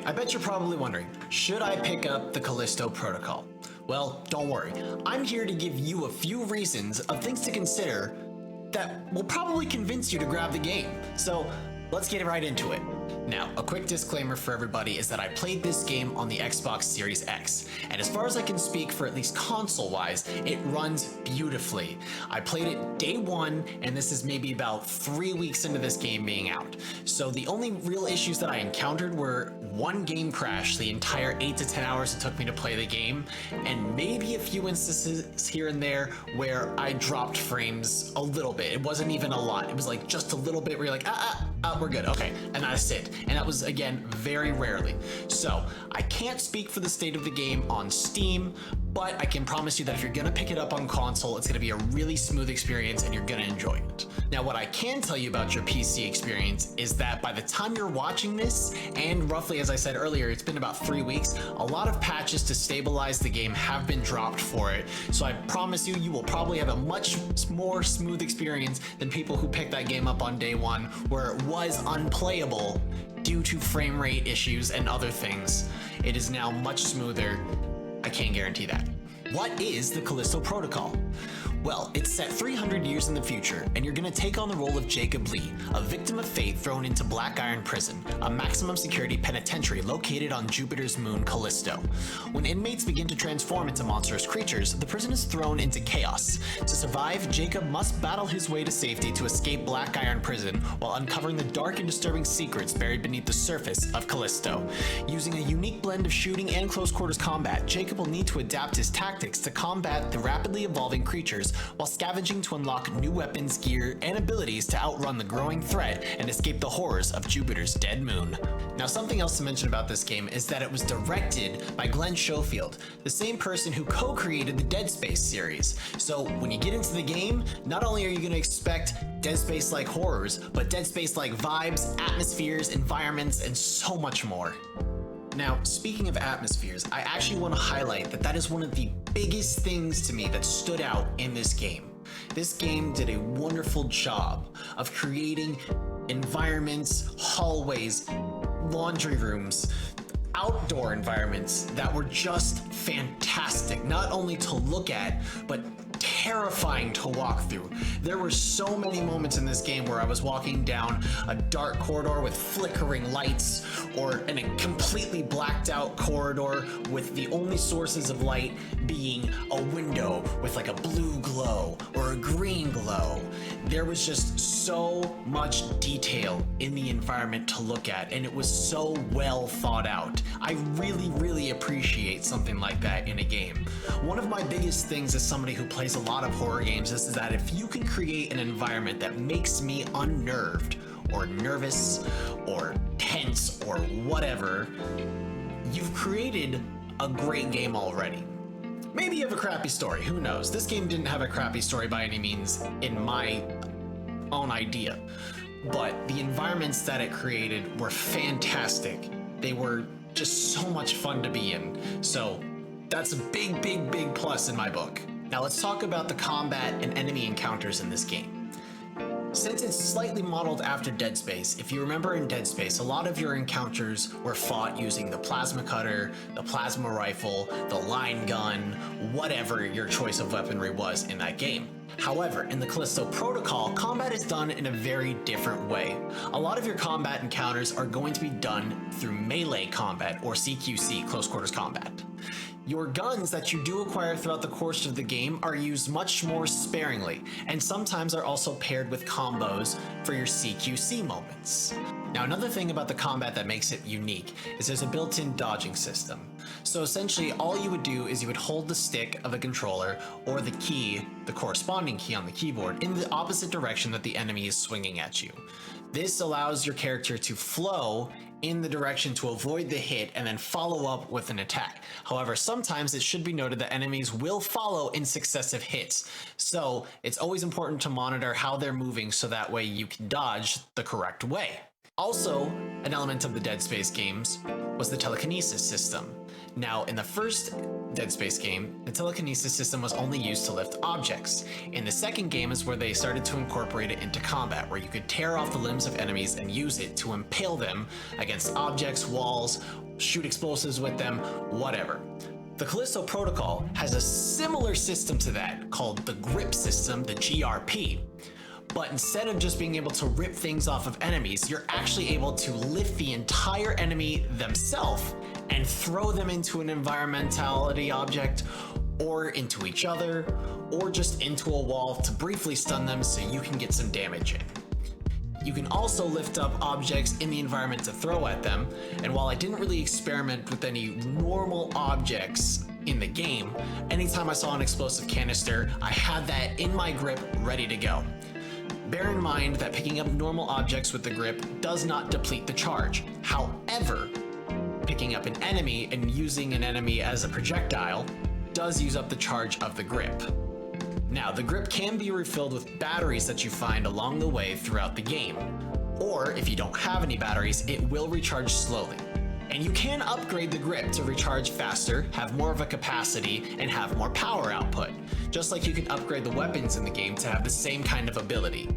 I bet you're probably wondering, should I pick up the Callisto Protocol? Well, don't worry. I'm here to give you a few reasons of things to consider that will probably convince you to grab the game. So let's get right into it. Now, a quick disclaimer for everybody is that I played this game on the Xbox Series X, and as far as I can speak for at least console-wise, it runs beautifully. I played it day one, and this is maybe about 3 weeks into this game being out. So the only real issues that I encountered were one game crash the entire 8 to 10 hours it took me to play the game, and maybe a few instances here and there where I dropped frames a little bit. It wasn't even a lot. It was like just a little bit where you're like, we're good, okay, and that's it. And that was, again, very rarely. So I can't speak for the state of the game on Steam, but I can promise you that if you're gonna pick it up on console, it's gonna be a really smooth experience and you're gonna enjoy it. Now, what I can tell you about your PC experience is that by the time you're watching this, and roughly as I said earlier, it's been about 3 weeks, a lot of patches to stabilize the game have been dropped for it. So I promise you, you will probably have a much more smooth experience than people who picked that game up on day one, where it was unplayable due to frame rate issues and other things. It is now much smoother. I can't guarantee that. What is the Callisto Protocol? Well, it's set 300 years in the future, and you're gonna take on the role of Jacob Lee, a victim of fate thrown into Black Iron Prison, a maximum security penitentiary located on Jupiter's moon Callisto. When inmates begin to transform into monstrous creatures, the prison is thrown into chaos. To survive, Jacob must battle his way to safety to escape Black Iron Prison while uncovering the dark and disturbing secrets buried beneath the surface of Callisto. Using a unique blend of shooting and close quarters combat, Jacob will need to adapt his tactics to combat the rapidly evolving creatures while scavenging to unlock new weapons, gear, and abilities to outrun the growing threat and escape the horrors of Jupiter's dead moon. Now, something else to mention about this game is that it was directed by Glenn Schofield, the same person who co-created the Dead Space series. So when you get into the game, not only are you going to expect Dead Space-like horrors, but Dead Space-like vibes, atmospheres, environments, and so much more. Now, speaking of atmospheres, I actually want to highlight that that is one of the biggest things to me that stood out in this game. This game did a wonderful job of creating environments, hallways, laundry rooms, outdoor environments that were just fantastic, not only to look at, but terrifying to walk through. There were so many moments in this game where I was walking down a dark corridor with flickering lights, or in a completely blacked out corridor with the only sources of light being a window with like a blue glow or a green glow. There was just so much detail in the environment to look at, and it was so well thought out. I really appreciate something like that in a game. One of my biggest things as somebody who plays a lot of horror games is that if you can create an environment that makes me unnerved or nervous or tense or whatever, you've created a great game already. Maybe you have a crappy story, who knows? This game didn't have a crappy story by any means in my own idea, but the environments that it created were fantastic. They were just so much fun to be in. So that's a big plus in my book. Now let's talk about the combat and enemy encounters in this game. Since it's slightly modeled after Dead Space, if you remember in Dead Space, a lot of your encounters were fought using the plasma cutter, the plasma rifle, the line gun, whatever your choice of weaponry was in that game. However, in the Callisto Protocol, combat is done in a very different way. A lot of your combat encounters are going to be done through melee combat, or CQC, close quarters combat. Your guns that you do acquire throughout the course of the game are used much more sparingly, and sometimes are also paired with combos for your CQC moments. Now, another thing about the combat that makes it unique is there's a built-in dodging system. So essentially, all you would do is you would hold the stick of the controller or the key, the corresponding key on the keyboard, in the opposite direction that the enemy is swinging at you. This allows your character to flow in the direction to avoid the hit and then follow up with an attack. However, sometimes it should be noted that enemies will follow in successive hits. So it's always important to monitor how they're moving so that way you can dodge the correct way. Also, an element of the Dead Space games was the telekinesis system. Now, in the first Dead Space game, the telekinesis system was only used to lift objects. In the second game is where they started to incorporate it into combat, where you could tear off the limbs of enemies and use it to impale them against objects, walls, shoot explosives with them, whatever. The Callisto Protocol has a similar system to that called the grip system, the GRP. But instead of just being able to rip things off of enemies, you're actually able to lift the entire enemy themselves and throw them into an environmentality object or into each other or just into a wall to briefly stun them so you can get some damage in. You can also lift up objects in the environment to throw at them, and while I didn't really experiment with any normal objects in the game, anytime I saw an explosive canister, I had that in my grip ready to go. Bear in mind that picking up normal objects with the grip does not deplete the charge. However, picking up an enemy and using an enemy as a projectile does use up the charge of the grip. Now, the grip can be refilled with batteries that you find along the way throughout the game. Or, if you don't have any batteries, it will recharge slowly. And you can upgrade the grip to recharge faster, have more of a capacity, and have more power output. Just like you can upgrade the weapons in the game to have the same kind of ability.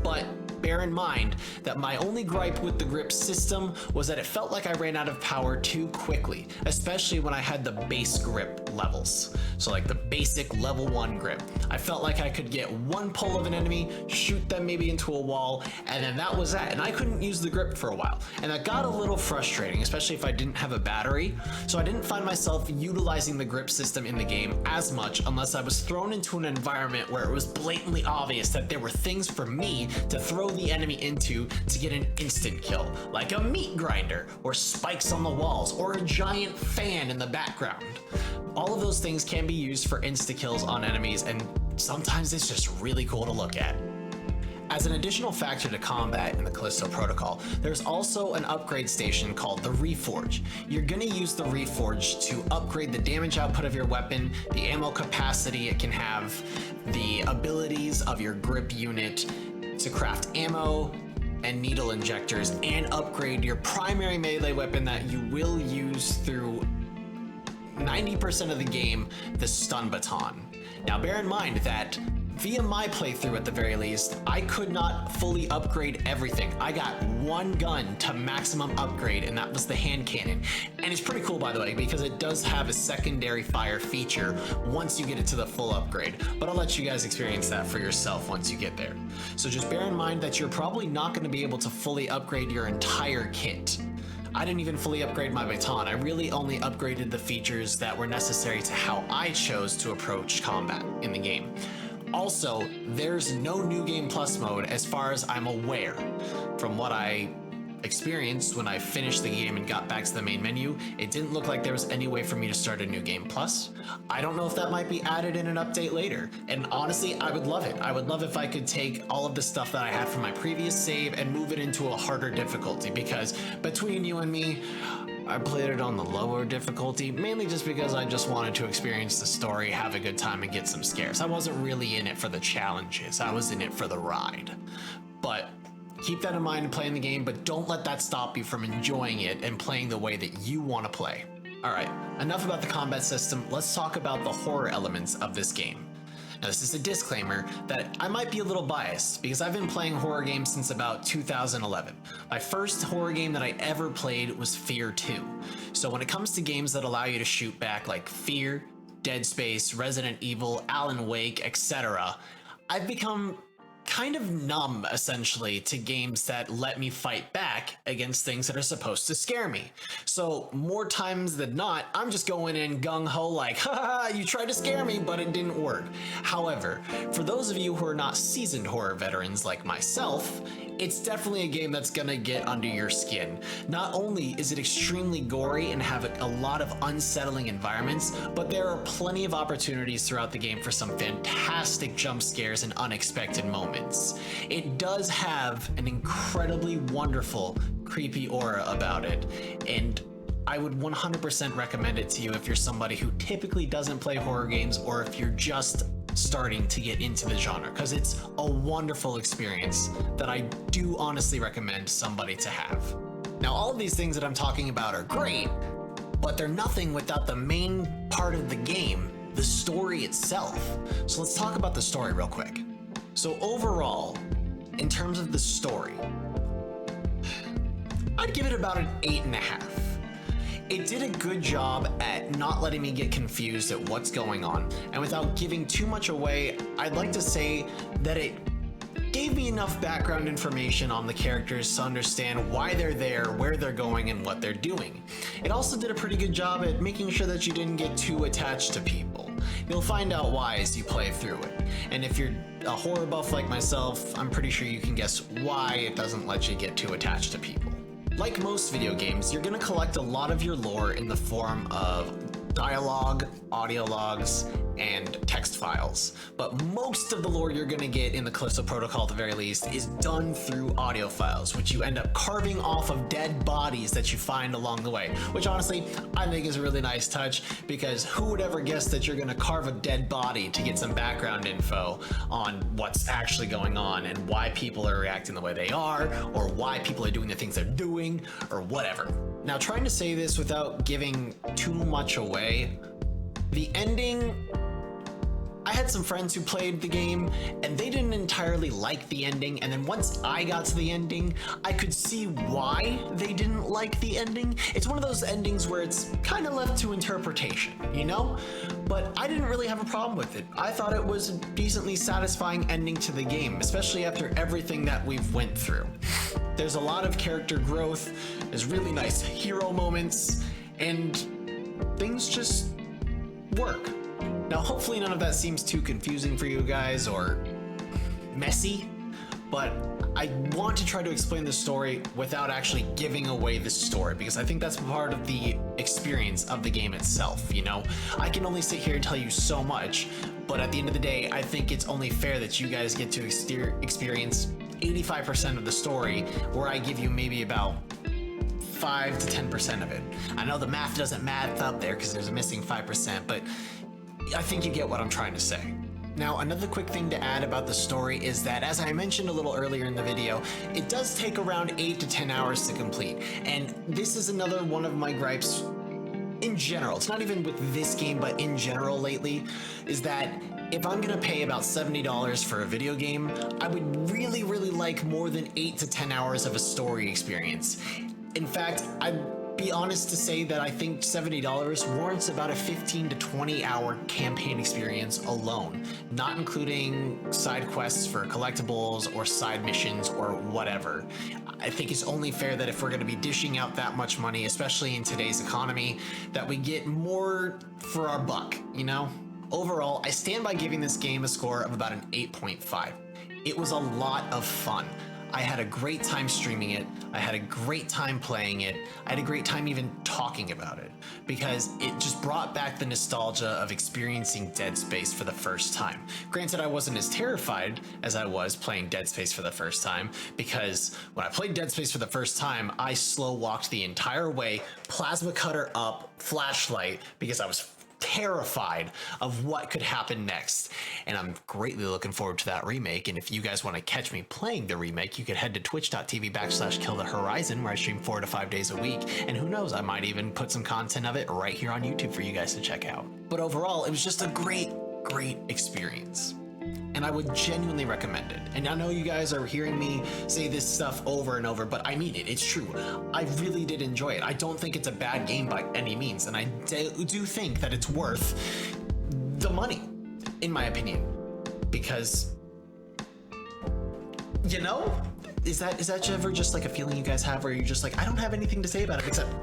But bear in mind that my only gripe with the grip system was that it felt like I ran out of power too quickly, especially when I had the base grip levels. So like the basic level 1 grip. I felt like I could get one pull of an enemy, shoot them maybe into a wall, and then that was that, and I couldn't use the grip for a while. And that got a little frustrating, especially if I didn't have a battery, so I didn't find myself utilizing the grip system in the game as much unless I was thrown into an environment where it was blatantly obvious that there were things for me to throw the enemy into to get an instant kill, like a meat grinder, or spikes on the walls, or a giant fan in the background. All of those things can be used for insta-kills on enemies, and sometimes it's just really cool to look at. As an additional factor to combat in the Callisto Protocol, there's also an upgrade station called the Reforge. You're gonna use the Reforge to upgrade the damage output of your weapon, the ammo capacity it can have, the abilities of your grip unit, to craft ammo and needle injectors, and upgrade your primary melee weapon that you will use through 90% of the game, the stun baton. Now bear in mind that via my playthrough at the very least, I could not fully upgrade everything. I got one gun to maximum upgrade, and that was the hand cannon. And it's pretty cool, by the way, because it does have a secondary fire feature once you get it to the full upgrade. But I'll let you guys experience that for yourself once you get there. So just bear in mind that you're probably not going to be able to fully upgrade your entire kit. I didn't even fully upgrade my baton. I really only upgraded the features that were necessary to how I chose to approach combat in the game. Also, there's no New Game Plus mode as far as I'm aware. From what I experienced when I finished the game and got back to the main menu, it didn't look like there was any way for me to start a New Game Plus. I don't know if that might be added in an update later. And honestly, I would love it. I would love if I could take all of the stuff that I had from my previous save and move it into a harder difficulty, because between you and me, I played it on the lower difficulty, mainly just because I just wanted to experience the story, have a good time, and get some scares. I wasn't really in it for the challenges, I was in it for the ride. But keep that in mind in playing the game, but don't let that stop you from enjoying it and playing the way that you want to play. Alright, enough about the combat system, let's talk about the horror elements of this game. Now, this is a disclaimer that I might be a little biased because I've been playing horror games since about 2011. My first horror game that I ever played was Fear 2. So when it comes to games that allow you to shoot back like Fear, Dead Space, Resident Evil, Alan Wake, etc., I've become kind of numb, essentially, to games that let me fight back against things that are supposed to scare me. So more times than not, I'm just going in gung-ho like, haha, you tried to scare me, but it didn't work. However, for those of you who are not seasoned horror veterans like myself, it's definitely a game that's gonna get under your skin. Not only is it extremely gory and have a lot of unsettling environments, but there are plenty of opportunities throughout the game for some fantastic jump scares and unexpected moments. It does have an incredibly wonderful, creepy aura about it, and I would 100% recommend it to you if you're somebody who typically doesn't play horror games, or if you're just starting to get into the genre, because it's a wonderful experience that I do honestly recommend somebody to have. Now, all of these things that I'm talking about are great, but they're nothing without the main part of the game, the story itself. So let's talk about the story real quick. So overall, in terms of the story, I'd give it about an 8.5. It did a good job at not letting me get confused at what's going on, and without giving too much away, I'd like to say that it gave me enough background information on the characters to understand why they're there, where they're going, and what they're doing. It also did a pretty good job at making sure that you didn't get too attached to people. You'll find out why as you play through it. And if you're a horror buff like myself, I'm pretty sure you can guess why it doesn't let you get too attached to people. Like most video games, you're going to collect a lot of your lore in the form of dialogue, audio logs, and text files. But most of the lore you're going to get in the Callisto Protocol at the very least is done through audio files, which you end up carving off of dead bodies that you find along the way, which honestly I think is a really nice touch, because who would ever guess that you're going to carve a dead body to get some background info on what's actually going on and why people are reacting the way they are, or why people are doing the things they're doing, or whatever. Now, trying to say this without giving too much away, the ending, I had some friends who played the game and they didn't entirely like the ending, and then once I got to the ending, I could see why they didn't like the ending. It's one of those endings where it's kind of left to interpretation, you know? But I didn't really have a problem with it. I thought it was a decently satisfying ending to the game, especially after everything that we've went through. There's a lot of character growth, there's really nice hero moments, and things just work. Now, hopefully none of that seems too confusing for you guys or messy, but I want to try to explain the story without actually giving away the story, because I think that's part of the experience of the game itself, you know? I can only sit here and tell you so much, but at the end of the day, I think it's only fair that you guys get to experience 85% of the story, where I give you maybe about 5 to 10% of it. I know the math doesn't math up there because there's a missing 5%, but I think you get what I'm trying to say. Now, another quick thing to add about the story is that, as I mentioned a little earlier in the video, it does take around 8 to 10 hours to complete. And this is another one of my gripes in general. It's not even with this game, but in general lately, is that if I'm gonna pay about $70 for a video game, I would really like more than 8 to 10 hours of a story experience. In fact, I'd be honest to say that I think $70 warrants about a 15 to 20 hour campaign experience alone, not including side quests for collectibles or side missions or whatever. I think it's only fair that if we're going to be dishing out that much money, especially in today's economy, that we get more for our buck, you know? Overall, I stand by giving this game a score of about an 8.5. It was a lot of fun. I had a great time streaming it. I had a great time playing it. I had a great time even talking about it, because it just brought back the nostalgia of experiencing Dead Space for the first time. Granted, I wasn't as terrified as I was playing Dead Space for the first time, because when I played Dead Space for the first time, I slow walked the entire way, plasma cutter up, flashlight, because I was terrified of what could happen next. And I'm greatly looking forward to that remake. And if you guys want to catch me playing the remake, you could head to twitch.tv/KillTheHorizon, where I stream 4 to 5 days a week. And who knows, I might even put some content of it right here on YouTube for you guys to check out. But overall, it was just a great experience. And I would genuinely recommend it. And I know you guys are hearing me say this stuff over and over, but I mean it. It's true. I really did enjoy it. I don't think it's a bad game by any means, and I do think that it's worth the money, in my opinion. Because, you know, is that ever just like a feeling you guys have where you're just like, I don't have anything to say about it except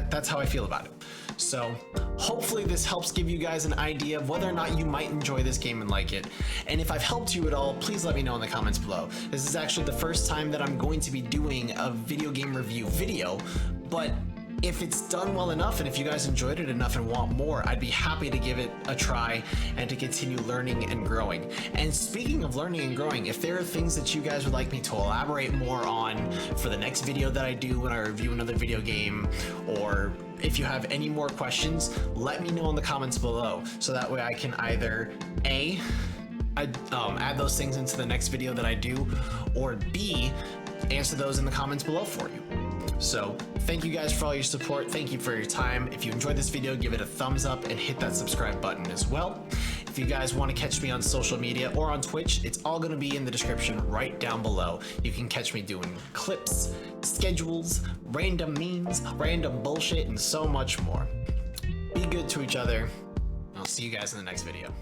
that's how I feel about it. So hopefully this helps give you guys an idea of whether or not you might enjoy this game and like it. And if I've helped you at all, please let me know in the comments below. This is actually the first time that I'm going to be doing a video game review video, but if it's done well enough and if you guys enjoyed it enough and want more, I'd be happy to give it a try and to continue learning and growing. And speaking of learning and growing, if there are things that you guys would like me to elaborate more on for the next video that I do when I review another video game, or if you have any more questions, let me know in the comments below, so that way I can either A, add those things into the next video that I do, or B, answer those in the comments below for you. So thank you guys for all your support. Thank you for your time. If you enjoyed this video, give it a thumbs up and hit that subscribe button as well. If If you guys want to catch me on social media or on Twitch, it's all going to be in the description right down below. You can catch me doing clips, schedules, random memes, random bullshit, and so much more. Be good to each other. I'll see you guys in the next video.